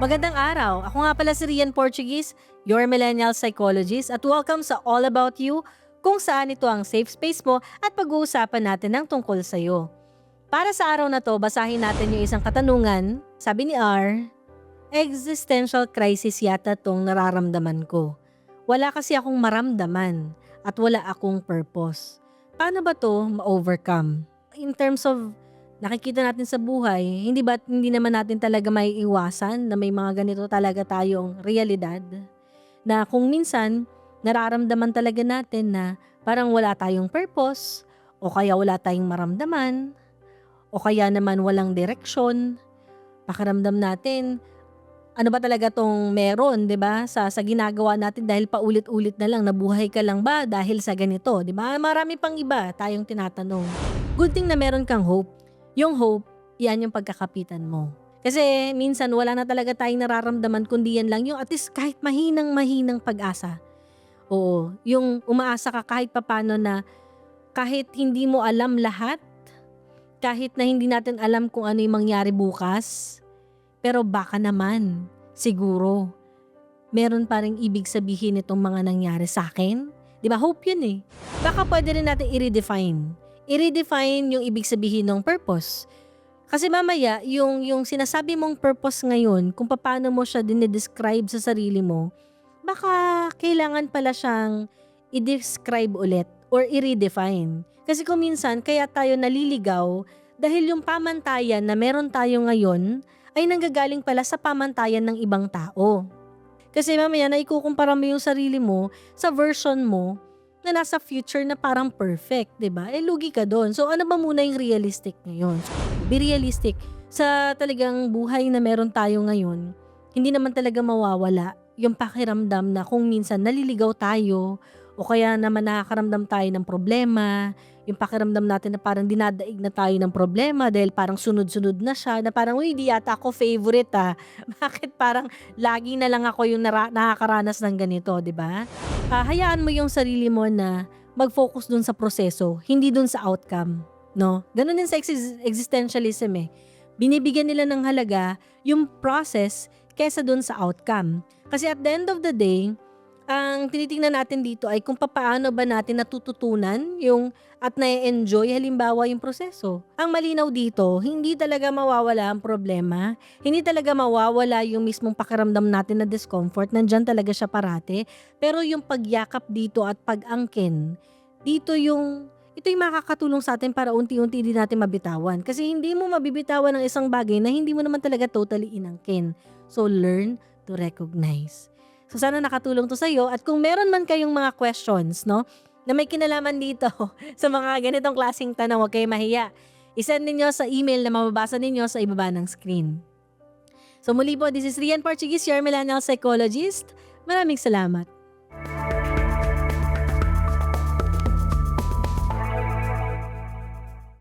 Magandang araw. Ako nga pala si Rian Portuguese, your millennial psychologist at welcome sa All About You, kung saan ito ang safe space mo at pag-uusapan natin ng tungkol sa'yo. Para sa araw na to, basahin natin yung isang katanungan. Sabi ni R, existential crisis yata tong nararamdaman ko. Wala kasi akong maramdaman at wala akong purpose. Paano ba to ma-overcome? In terms of nakikita natin sa buhay, hindi naman natin talaga may iwasan na may mga ganito talaga tayong realidad na kung minsan nararamdaman talaga natin na parang wala tayong purpose o kaya wala tayong maramdaman o kaya naman walang direksyon. Pakiramdam natin, ano ba talaga tong meron, 'di ba? Sa ginagawa natin dahil paulit-ulit na lang, nabuhay ka lang ba dahil sa ganito, 'di ba? Marami pang iba tayong tinatanong. Good thing na meron kang hope. Yung hope, yan yung pagkakapitan mo. Kasi minsan wala na talaga tayong nararamdaman kundi yan lang yung at least kahit mahinang-mahinang pag-asa. Oo, yung umaasa ka kahit papano na kahit hindi mo alam lahat, kahit na hindi natin alam kung ano yung mangyari bukas, pero baka naman, siguro, meron pa ring ibig sabihin itong mga nangyari sa akin. Di ba? Hope yun eh. Baka pwede rin natin i-redefine. I-redefine yung ibig sabihin ng purpose. Kasi mamaya, yung sinasabi mong purpose ngayon, kung paano mo siya dinidescribe sa sarili mo, baka kailangan pala siyang i-describe ulit or i-redefine. Kasi kung minsan, kaya tayo naliligaw dahil yung pamantayan na meron tayo ngayon ay nanggagaling pala sa pamantayan ng ibang tao. Kasi mamaya na ikukumpara mo yung sarili mo sa version mo na nasa future na parang perfect, 'di ba? Eh lugi ka doon. So ano ba muna yung realistic ngayon? Be realistic sa talagang buhay na meron tayo ngayon. Hindi naman talaga mawawala yung pakiramdam na kung minsan naliligaw tayo o kaya naman nakakaramdam tayo ng problema, yung pakiramdam natin na parang dinadaig na tayo ng problema dahil parang sunod-sunod na siya, na parang, uy, di yata ako favorite Bakit parang lagi na lang ako yung nakakaranas ng ganito, di ba? Hayaan mo yung sarili mo na mag-focus dun sa proseso, hindi dun sa outcome. No? Ganun din sa existentialism eh. Binibigyan nila ng halaga yung process kesa dun sa outcome. Kasi at the end of the day, ang tinitingnan natin dito ay kung papaano ba natin natututunan yung at na-enjoy halimbawa yung proseso. Ang malinaw dito, hindi talaga mawawala ang problema, hindi talaga mawawala yung mismong pakiramdam natin na discomfort, nandyan talaga siya parate, pero yung pagyakap dito at pag-angkin, ito yung makakatulong sa atin para unti-unti din natin mabitawan. Kasi hindi mo mabibitawan ng isang bagay na hindi mo naman talaga totally inangkin. So learn to recognize. So sana nakatulong to sa'yo at kung meron man kayong mga questions, no, na may kinalaman dito sa mga ganitong klaseng tanong, huwag kayong mahiya. I-send ninyo sa email na mababasa ninyo sa ibaba ng screen. So muli po, this is Rian Portuguese, your millennial psychologist. Maraming salamat.